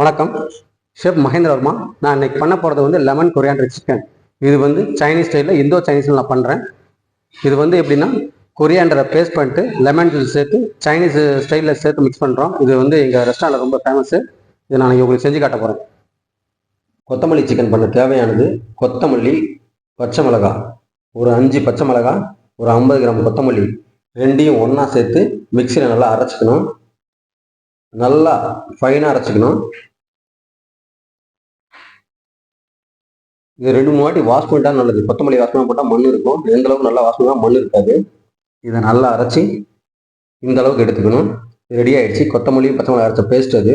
வணக்கம். ஷெஃப் மகேந்திர வர்மா. நான் இன்னைக்கு பண்ண போகிறது வந்து லெமன் கொரியாண்டர் சிக்கன். இது வந்து சைனீஸ் ஸ்டைலில், இந்தோ சைனீஸில் நான் பண்ணுறேன். இது வந்து எப்படின்னா, கொரியாண்டரை பேஸ்ட் பண்ணிட்டு லெமன் ஜூஸ் சேர்த்து சைனீஸ் ஸ்டைலில் சேர்த்து மிக்ஸ் பண்ணுறோம். இது வந்து எங்கள் ரெஸ்டாரண்ட்டில் ரொம்ப ஃபேமஸ்ஸு. இதை நான் உங்களுக்கு செஞ்சு காட்ட போகிறேன். கொத்தமல்லி சிக்கன் பண்ண தேவையானது கொத்தமல்லி, பச்சை மிளகாய், ஒரு 5 பச்சை மிளகாய், ஒரு 50 கிராம் கொத்தமல்லி, ரெண்டையும் ஒன்றா சேர்த்து மிக்சியில் நல்லா அரைச்சிக்கணும். நல்லா ஃபைனாக அரைச்சிக்கணும். இது 2-3 வாட்டி வாஷ் பண்ணிட்டா நல்லது. கொத்தமல்லி வாஷ் பண்ண போட்டால் மண் இருக்கும். எந்த அளவுக்கு நல்லா வாஷ் பண்ணால் மண் இருக்காது. இதை நல்லா அரைச்சி இந்த அளவுக்கு எடுத்துக்கணும். ரெடி ஆகிடுச்சு. கொத்தமல்லி பச்சை மிளகாய் அரைச்ச பேஸ்ட். அது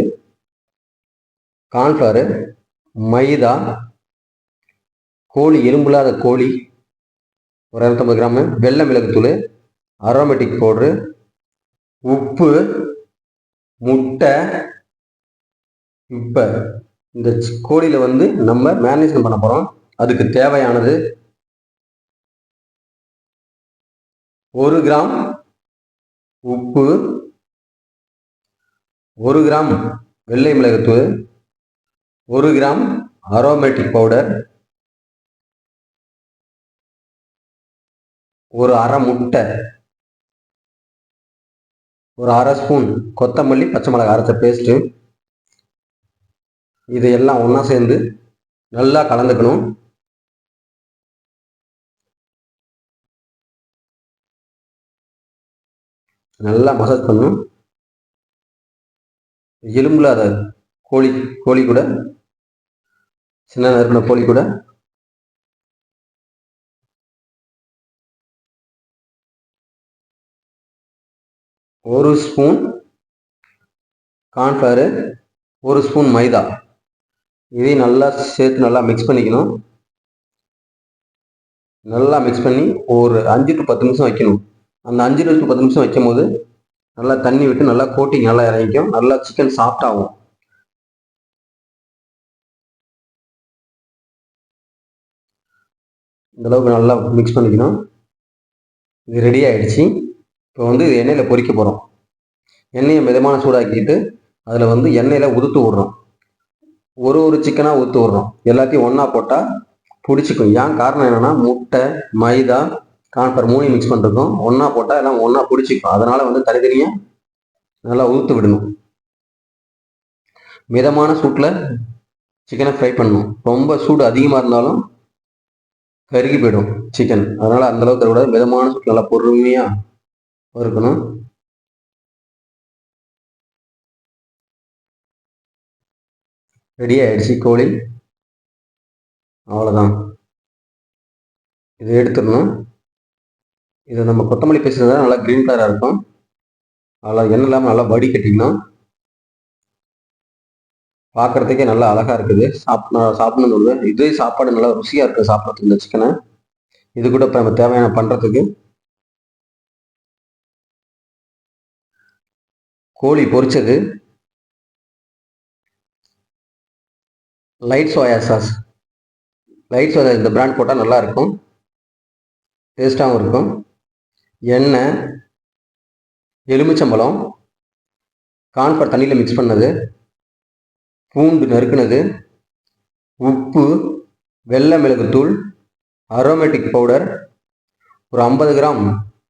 கார்ன்ஃப்ளவரு, மைதா, கோழி எலும்பில்லாத கோழி ஒரு 250 கிராமு, வெள்ளை மிளகுத்தூள், அரோமேட்டிக் பவுட்ரு, உப்பு, முட்டை. இப்போ இந்த கோழியில் வந்து நம்ம மேரினேஷன் பண்ண போகிறோம். அதுக்கு தேவையானது 1 கிராம் உப்பு, 1 கிராம் வெள்ளை மிளகுத்தூள், 1 கிராம் அரோமேட்டிக் பவுடர், ஒரு அரை முட்டை, ஒரு அரை ஸ்பூன் கொத்தமல்லி பச்சை மிளகாய் அரைச்ச பேஸ்ட்டு. இதையெல்லாம் ஒன்றா சேர்ந்து நல்லா கலந்துக்கணும். நல்லா மசாஜ் பண்ணணும். எலும்பில்லாத கோழி கூட, சின்ன நறுக்கின கோழி கூட ஒரு ஸ்பூன் கார்ன்ஃப்ளவரு, 1 ஸ்பூன் மைதா, இதையும் நல்லா சேர்த்து நல்லா மிக்ஸ் பண்ணிக்கணும். நல்லா மிக்ஸ் பண்ணி ஒரு 5 to 10 நிமிஷம் வைக்கணும். அந்த 5 to 10 நிமிஷம் வைக்கும் போது நல்லா தண்ணி விட்டு நல்லா கோட்டிங் நல்லா இறங்கிக்கும். நல்லா சிக்கன் சாஃப்ட் ஆகும். இந்த அளவுக்கு நல்லா மிக்ஸ் பண்ணிக்கணும். இது ரெடி ஆகிடுச்சு. இப்போ வந்து இது எண்ணெயில் பொரிக்க போகிறோம். எண்ணெயை மிதமான சூடாக்கிட்டு அதில் வந்து எண்ணெயில் உதுத்து விடுறோம். ஒரு சிக்கனாக ஊற்று விடுறோம். எல்லாத்தையும் ஒன்றா போட்டால் பிடிச்சிக்கும். ஏன் காரணம் என்னென்னா, முட்டை, மைதா, கார்ன்ஃப்ளவர் 3 மிக்ஸ் பண்ணுறதும் ஒன்றா போட்டால் எல்லாம் ஒன்றா பிடிச்சிக்கும். அதனால் வந்து தனித்தனியாக நல்லா ஊற்று விடணும். மிதமான சூட்டில் சிக்கனை ஃப்ரை பண்ணணும். ரொம்ப சூடு அதிகமாக இருந்தாலும் கருகி போயிடும் சிக்கன். அதனால் அந்தளவுக்கு இருக்கக்கூடாது. மிதமான சூட்டில் நல்லா பொறுமையாக வறுக்கணும். ரெடி ஆகிடுச்சு கோழி. அவ்வளோதான். இதை எடுத்துடணும். இதை நம்ம கொத்தமல்லி பேசுறது நல்லா க்ரீன் கலராக இருக்கும். அதில் எண்ணெய் இல்லாமல் நல்லா வடிகட்டிக்கணும். பார்க்குறதுக்கே நல்லா அழகாக இருக்குது. சாப்பிடணுன்னு இதே சாப்பாடு நல்லா ருசியாக இருக்குது சாப்பிட்றதுக்கு இந்த சிக்கனை. இது கூட இப்போ நம்ம தேவையான பண்ணுறதுக்கு கோழி பொரிச்சது, light soya sauce. Light soya இந்த பிராண்ட் போட்டால் நல்லா இருக்கும், டேஸ்ட்டாகவும் இருக்கும். எண்ணெய், எலுமிச்சம்பழம், கார்ன்ஃப்ளவர் தண்ணியில் மிக்ஸ் பண்ணது, பூண்டு நறுக்குனது, உப்பு, வெள்ளை மிளகுத்தூள், அரோமேட்டிக் பவுடர், ஒரு 50 கிராம்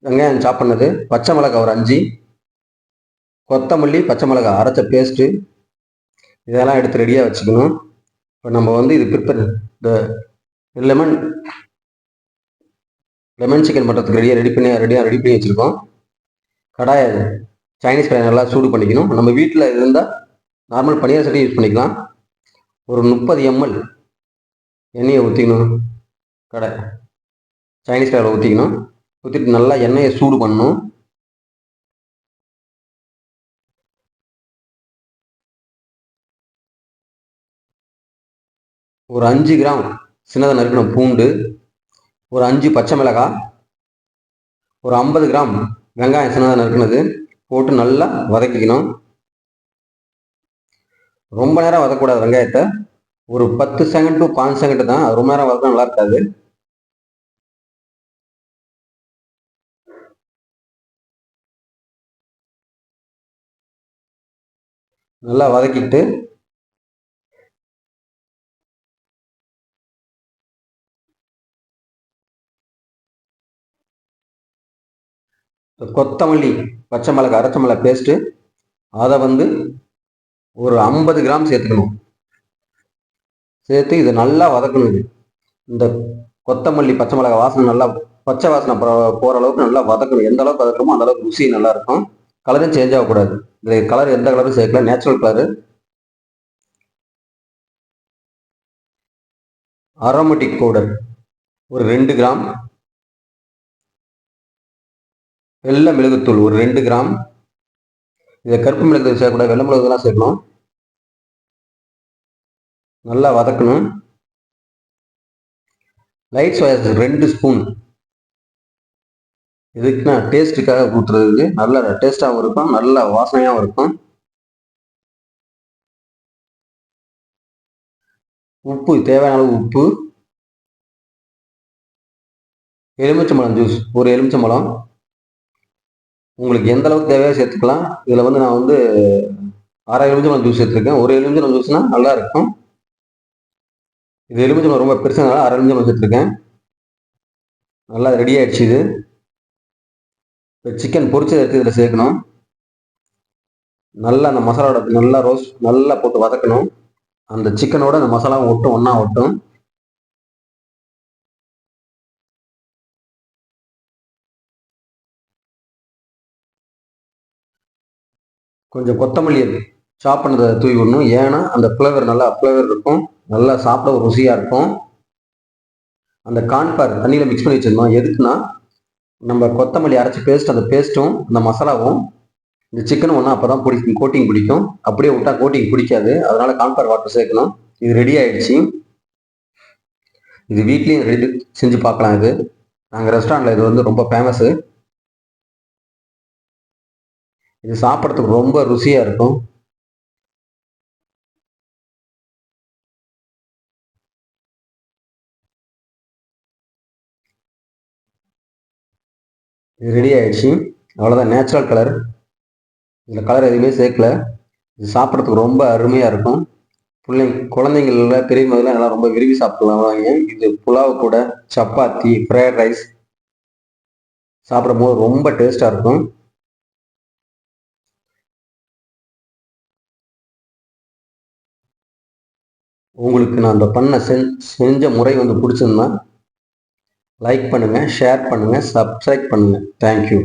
வெங்காயம் சாப் பண்ணது, பச்சை மிளகாய் ஒரு 5, கொத்தமல்லி பச்சை மிளகாய் அரைச்ச பேஸ்ட்டு. இதெல்லாம் எடுத்து ரெடியாக வச்சுக்கணும். இப்போ நம்ம வந்து இது ப்ரிப்பேர் இந்த லெமன் சிக்கன் பண்ணுறதுக்கு ரெடி பண்ணி வச்சுருக்கோம். கடாயை சைனீஸ் கடாயை நல்லா சூடு பண்ணிக்கணும். நம்ம வீட்டில் இருந்தால் நார்மல் பனியார சட்டி யூஸ் பண்ணிக்கலாம். ஒரு 30 ml எண்ணெயை ஊற்றிக்கணும். சைனீஸ் கடாயில் ஊற்றிக்கணும். ஊற்றிட்டு நல்லா எண்ணெயை சூடு பண்ணணும். ஒரு 5 கிராம் சின்னதாக நறுக்கணும் பூண்டு, ஒரு 5 பச்சை மிளகாய், ஒரு 50 கிராம் வெங்காயம் சின்னதாக நறுக்குனது போட்டு நல்லா வதக்கிக்கணும். ரொம்ப நேரம் வதக்கக்கூடாது வெங்காயத்தை. ஒரு 10 செகண்ட் to 5 செகண்ட் தான். ரொம்ப நேரம் வதக்க நல்லா இருக்காது. நல்லா வதக்கிட்டு கொத்தமல்லி, பச்சை மிளகாய், அரைச்ச மிளகாய் பேஸ்ட்டு, அதை வந்து ஒரு 50 கிராம் சேர்த்துக்கணும். சேர்த்து இதை நல்லா வதக்கணும். இந்த கொத்தமல்லி, பச்சை மிளகாய் வாசனை நல்லா பச்சை வாசனை போகிற அளவுக்கு நல்லா வதக்கணும். எந்த அளவுக்கு வதக்கணுமோ அந்த அளவுக்கு ருசி நல்லா இருக்கும். கலரும் சேஞ்ச் ஆகக்கூடாது. இது கலர் எந்த கலரும் சேர்க்கல, நேச்சுரல் கலரு. அரோமேட்டிக் பவுடர் ஒரு 2 கிராம், வெள்ளை மிளகுத்தூள் ஒரு 2 கிராம். இதை கருப்பு மிளகு சேர்க்கக்கூடாது, வெள்ளை மிளகு தான் சேர்க்கணும். நல்லா வதக்கணும். Light soya sauce 2 spoon. இதுக்குன்னா டேஸ்ட்டுக்காக ஊற்றுறதுக்கு நல்ல டேஸ்ட்டாகவும் இருக்கும், நல்ல வாசனையாகவும் இருக்கும். உப்பு தேவையான அளவு உப்பு. எலுமிச்சம்பழம் ஜூஸ் ஒரு எலுமிச்சம்பழம். உங்களுக்கு எந்த அளவுக்கு தேவையோ சேர்த்துக்கலாம். இதில் வந்து நான் வந்து அரை எலுமிச்சம்பழம் ஜூஸ் சேர்த்துருக்கேன். ஒரு எலுமிச்சம்பழம் ஜூஸ்னா நல்லா இருக்கும். இது எலுமிச்சம்பழம் ரொம்ப பெருசுனால அரை எலுமிச்சம்பழம் சேர்த்துருக்கேன். நல்லா ரெடி ஆயிடுச்சு. இது இப்போ சிக்கன் பொரிச்சதை எடுத்து இதில் சேர்க்கணும். நல்லா அந்த மசாலாவோட நல்லா ரோஸ்ட் நல்லா போட்டு வதக்கணும். அந்த சிக்கனோட அந்த மசாலாவும் ஒட்டும், ஒன்றா ஒட்டும். கொஞ்சம் கொத்தமல்லி சாப் பண்ணதை தூவி விடணும். ஏன்னா அந்த ஃப்ளேவர் நல்லா ஃப்ளேவர் இருக்கும், நல்லா சாப்பிட ஒரு ருசியாக இருக்கும். அந்த கார்ன்ஃப்ளவர் தண்ணியில் மிக்ஸ் பண்ணி வச்சிருந்தோம். எதுக்குன்னா நம்ம கொத்தமல்லி அரைச்சி பேஸ்ட், அந்த பேஸ்ட்டும் அந்த மசாலாவும் இந்த சிக்கனும் ஒன்றா அப்போ தான் பிடிக்கும், கோட்டிங் பிடிக்கும். அப்படியே விட்டால் கோட்டிங் பிடிக்காது. அதனால கார்ன்ஃப்ளவர் வாட்டர் சேர்க்கணும். இது ரெடி ஆயிடுச்சு. இது வீட்லேயும் ரெடி செஞ்சு பார்க்கலாம். இது நாங்கள் ரெஸ்டாரண்ட்டில் இது வந்து ரொம்ப ஃபேமஸ்ஸு. இது சாப்பிட்றதுக்கு ரொம்ப ருசியாக இருக்கும். இது ரெடி ஆயிடுச்சு. அவ்வளோதான், நேச்சுரல் கலர். இதில் கலர் எதுவுமே சேர்க்கல. இது சாப்பிட்றதுக்கு ரொம்ப அருமையாக இருக்கும். குழந்தைங்கள பெரியவங்கலாம் எல்லாம் ரொம்ப விரும்பி சாப்பிடுவாங்க. இது புலாவ் கூட, சப்பாத்தி, ஃப்ரைட் ரைஸ் சாப்பிடும் போது ரொம்ப டேஸ்டாக இருக்கும். உங்களுக்கு நான் அந்த செஞ்ச முறை வந்து பிடிச்சிருந்தா லைக் பண்ணுங்கள், ஷேர் பண்ணுங்கள், சப்ஸ்கிரைப் பண்ணுங்கள். தேங்க்யூ.